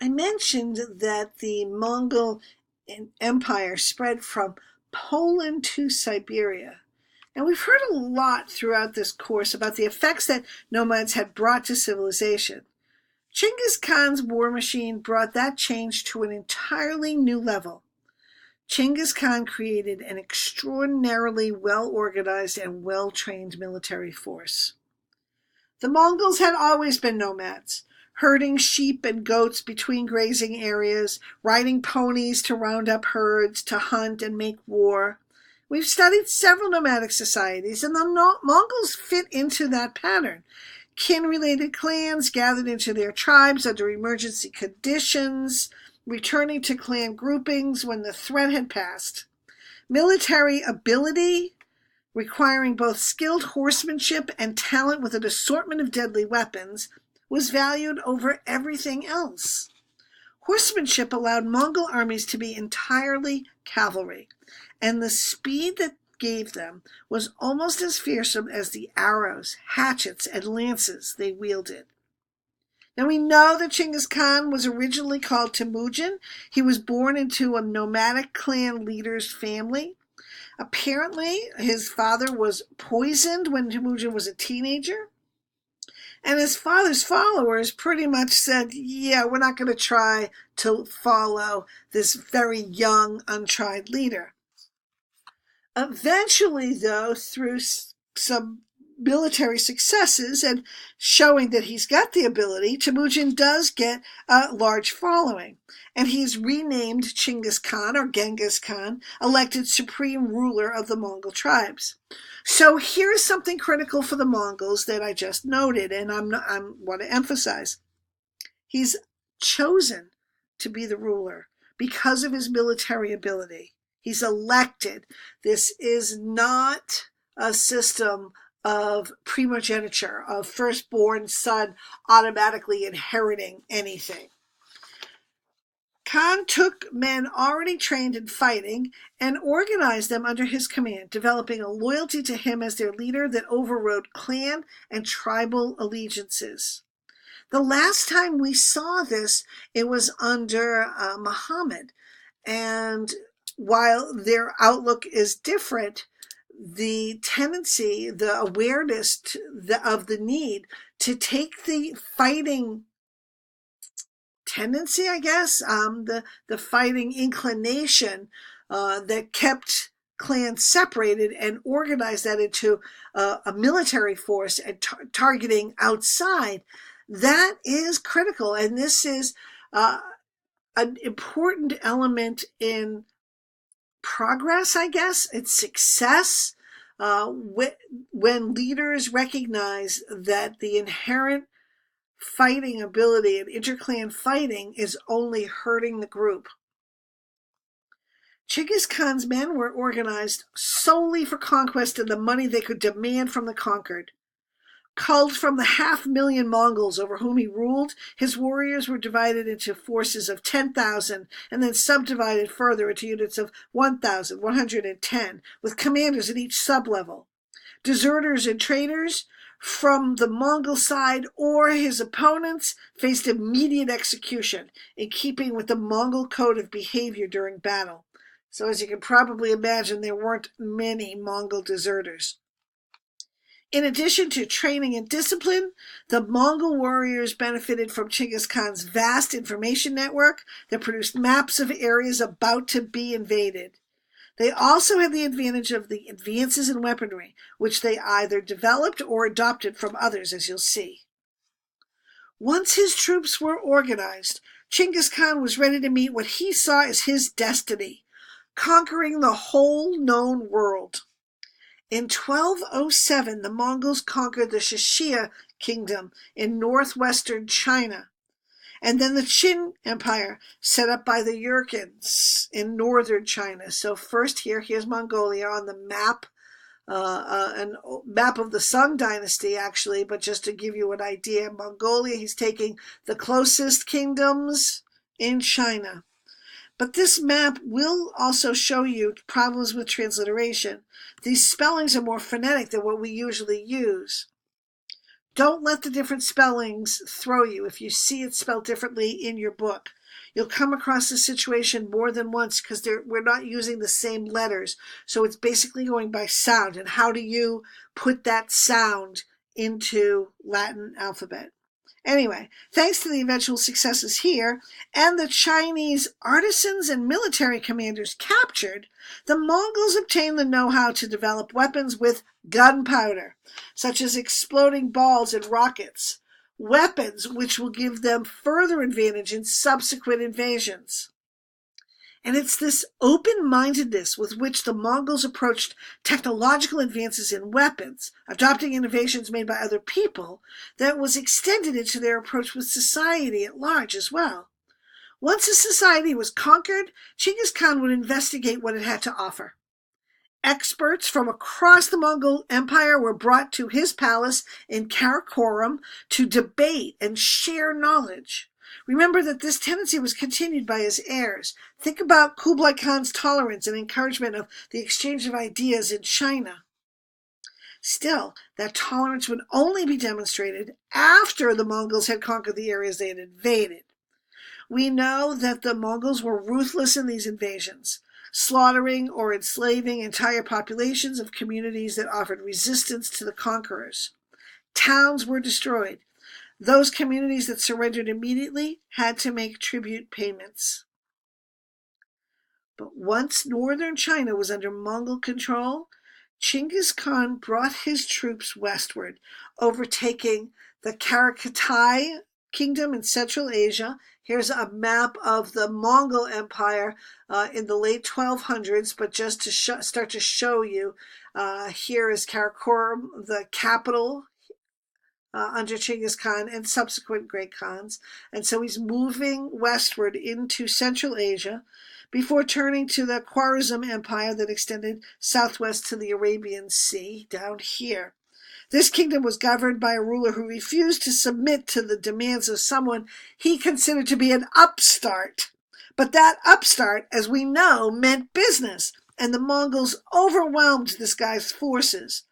I mentioned that the Mongol Empire spread from Poland to Siberia. And we've heard a lot throughout this course about the effects that nomads had brought to civilization. Genghis Khan's war machine brought that change to an entirely new level. Genghis Khan created an extraordinarily well-organized and well-trained military force. The Mongols had always been nomads, herding sheep and goats between grazing areas, riding ponies to round up herds, to hunt and make war. We've studied several nomadic societies, and the Mongols fit into that pattern. Kin-related clans gathered into their tribes under emergency conditions, returning to clan groupings when the threat had passed. Military ability, requiring both skilled horsemanship and talent with an assortment of deadly weapons, was valued over everything else. Horsemanship allowed Mongol armies to be entirely cavalry, and the speed that gave them was almost as fearsome as the arrows, hatchets, and lances they wielded. Now we know that Genghis Khan was originally called Temujin. He was born into a nomadic clan leader's family. Apparently, his father was poisoned when Temujin was a teenager. And his father's followers pretty much said, yeah, we're not going to try to follow this very young, untried leader. Eventually, though, through some military successes and showing that he's got the ability, Temujin does get a large following. And he's renamed Chinggis Khan, or Genghis Khan, elected supreme ruler of the Mongol tribes. So here's something critical for the Mongols that I just noted, and I want to emphasize. He's chosen to be the ruler because of his military ability. He's elected. This is not a system of primogeniture, of firstborn son automatically inheriting anything. Khan took men already trained in fighting and organized them under his command, developing a loyalty to him as their leader that overrode clan and tribal allegiances. The last time we saw this, it was under Muhammad. And while their outlook is different, the tendency, the awareness of the need to take the fighting tendency, I guess, the fighting inclination that kept clans separated and organized that into a military force and targeting outside, that is critical. And this is an important element in progress, I guess. It's success when leaders recognize that the inherent fighting ability and interclan fighting is only hurting the group. Genghis Khan's men were organized solely for conquest and the money they could demand from the conquered. Culled from the 500,000 Mongols over whom he ruled, his warriors were divided into forces of 10,000 and then subdivided further into units of 1,110, with commanders at each sublevel. Deserters and traitors from the Mongol side or his opponents faced immediate execution, in keeping with the Mongol code of behavior during battle. So as you can probably imagine, there weren't many Mongol deserters. In addition to training and discipline, the Mongol warriors benefited from Genghis Khan's vast information network that produced maps of areas about to be invaded. They also had the advantage of the advances in weaponry, which they either developed or adopted from others, as you'll see. Once his troops were organized, Genghis Khan was ready to meet what he saw as his destiny, conquering the whole known world. In 1207, the Mongols conquered the Shishia kingdom in northwestern China, and then the Qin Empire, set up by the Yurkins in northern China. So first here's Mongolia on the map, a map of the Sung dynasty, actually, but just to give you an idea, Mongolia, he's taking the closest kingdoms in China. But this map will also show you problems with transliteration. These spellings are more phonetic than what we usually use. Don't let the different spellings throw you if you see it spelled differently in your book. You'll come across this situation more than once because we're not using the same letters. So it's basically going by sound. And how do you put that sound into Latin alphabet? Anyway, thanks to the eventual successes here and the Chinese artisans and military commanders captured, the Mongols obtained the know-how to develop weapons with gunpowder, such as exploding balls and rockets, weapons which will give them further advantage in subsequent invasions. And it's this open-mindedness with which the Mongols approached technological advances in weapons, adopting innovations made by other people, that was extended into their approach with society at large as well. Once a society was conquered, Genghis Khan would investigate what it had to offer. Experts from across the Mongol Empire were brought to his palace in Karakorum to debate and share knowledge. Remember that this tendency was continued by his heirs. Think about Kublai Khan's tolerance and encouragement of the exchange of ideas in China. Still, that tolerance would only be demonstrated after the Mongols had conquered the areas they had invaded. We know that the Mongols were ruthless in these invasions, slaughtering or enslaving entire populations of communities that offered resistance to the conquerors. Towns were destroyed. Those communities that surrendered immediately had to make tribute payments. But once northern China was under Mongol control, Genghis Khan brought his troops westward, overtaking the Karakatay kingdom in Central Asia. Here's a map of the Mongol Empire in the late 1200s, but just to start to show you, here is Karakorum, the capital under Genghis Khan and subsequent great Khans. And so he's moving westward into Central Asia before turning to the Khwarezm Empire that extended southwest to the Arabian Sea down here. This kingdom was governed by a ruler who refused to submit to the demands of someone he considered to be an upstart. But that upstart, as we know, meant business, and the Mongols overwhelmed this guy's forces.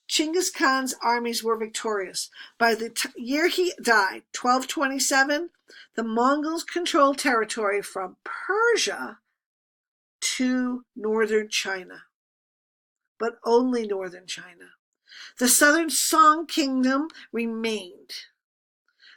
Genghis Khan's armies were victorious. By the year he died, 1227, the Mongols controlled territory from Persia to northern China, but only northern China. The southern Song kingdom remained.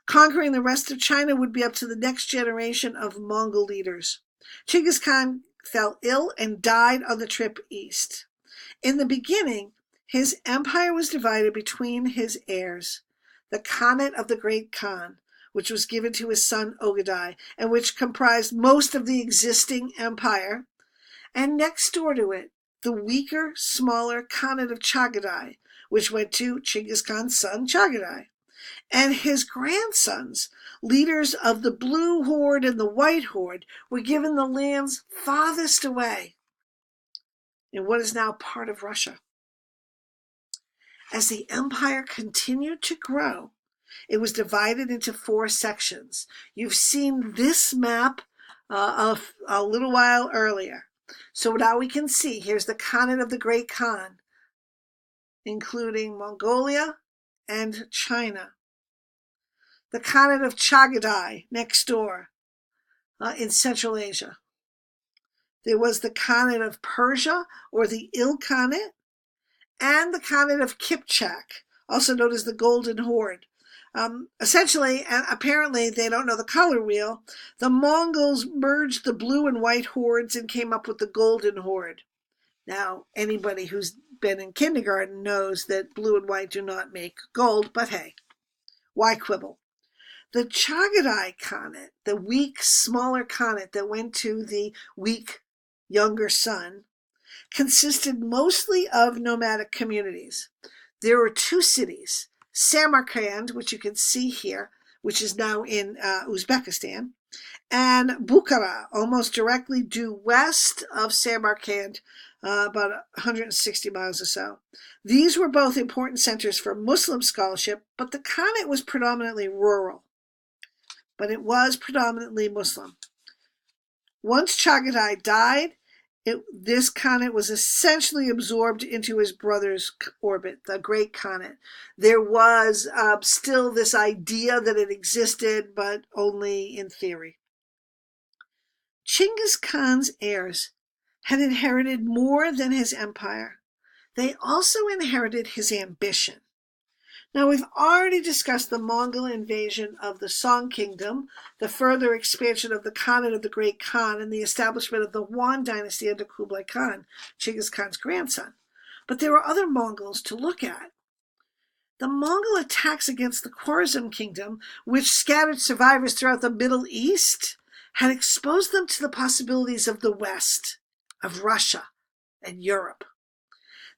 Conquering the rest of China would be up to the next generation of Mongol leaders. Genghis Khan fell ill and died on the trip east. In the beginning, his empire was divided between his heirs, the Khanate of the Great Khan, which was given to his son Ogadai, and which comprised most of the existing empire, and next door to it, the weaker, smaller Khanate of Chagatai, which went to Genghis Khan's son Chagatai, and his grandsons, leaders of the Blue Horde and the White Horde, were given the lands farthest away in what is now part of Russia. As the empire continued to grow, it was divided into 4 sections. You've seen this map of a little while earlier. So now we can see, here's the Khanate of the Great Khan, including Mongolia and China. The Khanate of Chagatai, next door, in Central Asia. There was the Khanate of Persia, or the Ilkhanate, and the Khanate of Kipchak, also known as the Golden Horde. Essentially, and apparently they don't know the color wheel, the Mongols merged the blue and white hordes and came up with the Golden Horde. Now, anybody who's been in kindergarten knows that blue and white do not make gold, but hey, why quibble? The Chagatai Khanate, the weak, smaller Khanate that went to the weak, younger son, consisted mostly of nomadic communities. There were 2 cities, Samarkand, which you can see here, which is now in Uzbekistan, and Bukhara, almost directly due west of Samarkand, about 160 miles or so. These were both important centers for Muslim scholarship, but the Khanate was predominantly rural. But it was predominantly Muslim. Once Chagatai died, This Khanate was essentially absorbed into his brother's orbit, the Great Khanate. There was still this idea that it existed, but only in theory. Chinggis Khan's heirs had inherited more than his empire. They also inherited his ambition. Now, we've already discussed the Mongol invasion of the Song Kingdom, the further expansion of the Khanate of the Great Khan, and the establishment of the Yuan dynasty under Kublai Khan, Chinggis Khan's grandson. But there were other Mongols to look at. The Mongol attacks against the Khwarezm Kingdom, which scattered survivors throughout the Middle East, had exposed them to the possibilities of the West, of Russia, and Europe.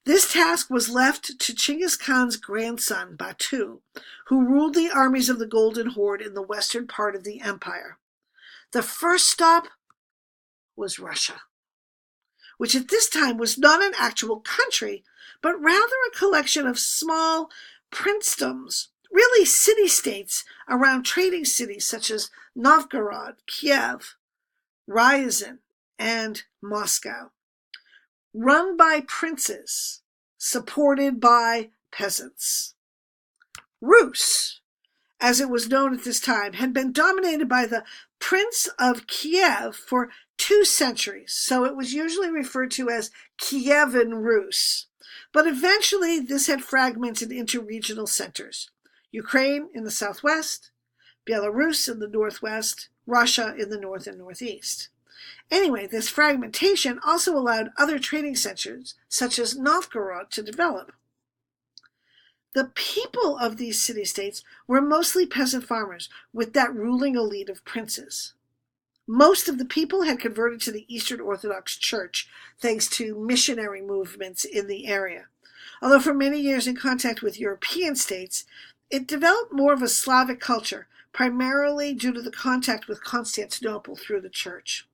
This task was left to Chinggis Khan's grandson, Batu, who ruled the armies of the Golden Horde in the western part of the empire. The first stop was Russia, which at this time was not an actual country, but rather a collection of small princedoms, really city-states around trading cities such as Novgorod, Kiev, Ryazan, and Moscow, run by princes, supported by peasants. Rus, as it was known at this time, had been dominated by the Prince of Kiev for 2 centuries, so it was usually referred to as Kievan Rus. But eventually this had fragmented into regional centers. Ukraine in the southwest, Belarus in the northwest, Russia in the north and northeast. Anyway, this fragmentation also allowed other trading centers, such as Novgorod, to develop. The people of these city-states were mostly peasant farmers, with that ruling elite of princes. Most of the people had converted to the Eastern Orthodox Church, thanks to missionary movements in the area. Although for many years in contact with European states, it developed more of a Slavic culture, primarily due to the contact with Constantinople through the church.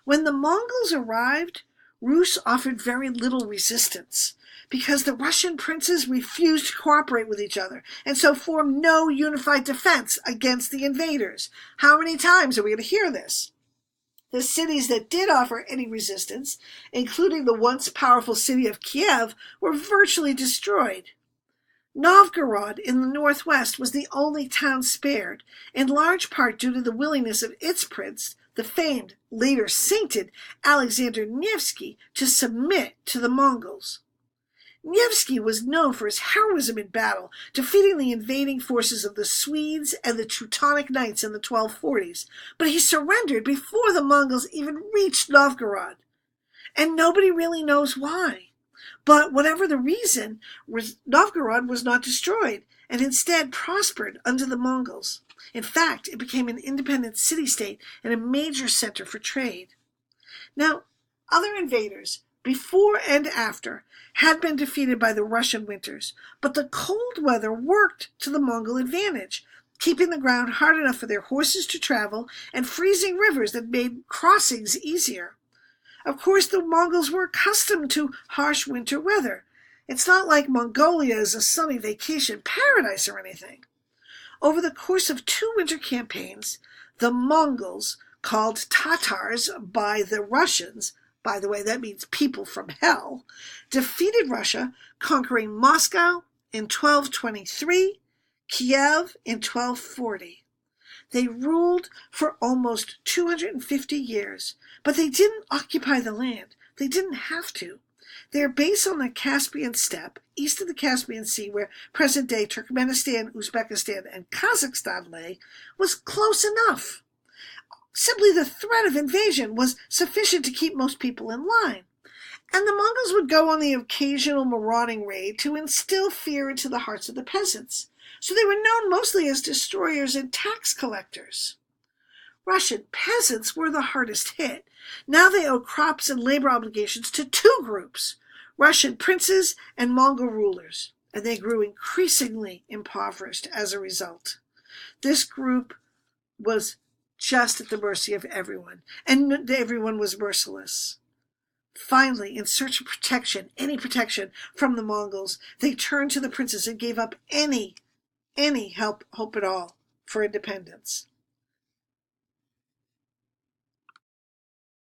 When the Mongols arrived, Rus offered very little resistance, because the Russian princes refused to cooperate with each other, and so formed no unified defense against the invaders. How many times are we going to hear this? The cities that did offer any resistance, including the once powerful city of Kiev, were virtually destroyed. Novgorod in the northwest was the only town spared, in large part due to the willingness of its prince, the famed, later sainted Alexander Nevsky, to submit to the Mongols. Nevsky was known for his heroism in battle, defeating the invading forces of the Swedes and the Teutonic Knights in the 1240s, but he surrendered before the Mongols even reached Novgorod. And nobody really knows why. But whatever the reason, Novgorod was not destroyed, and instead prospered under the Mongols. In fact, it became an independent city-state and a major center for trade. Now, other invaders, before and after, had been defeated by the Russian winters, but the cold weather worked to the Mongol advantage, keeping the ground hard enough for their horses to travel and freezing rivers that made crossings easier. Of course, the Mongols were accustomed to harsh winter weather. It's not like Mongolia is a sunny vacation paradise or anything. Over the course of 2 winter campaigns, the Mongols, called Tatars by the Russians, by the way, that means people from hell, defeated Russia, conquering Moscow in 1223, Kiev in 1240. They ruled for almost 250 years, but they didn't occupy the land. They didn't have to. Their base on the Caspian steppe, east of the Caspian Sea, where present-day Turkmenistan, Uzbekistan, and Kazakhstan lay, was close enough. Simply the threat of invasion was sufficient to keep most people in line. And the Mongols would go on the occasional marauding raid to instill fear into the hearts of the peasants. So they were known mostly as destroyers and tax collectors. Russian peasants were the hardest hit. Now they owed crops and labor obligations to 2 groups, Russian princes and Mongol rulers, and they grew increasingly impoverished as a result. This group was just at the mercy of everyone, and everyone was merciless. Finally, in search of protection, any protection from the Mongols, they turned to the princes and gave up any hope at all for independence.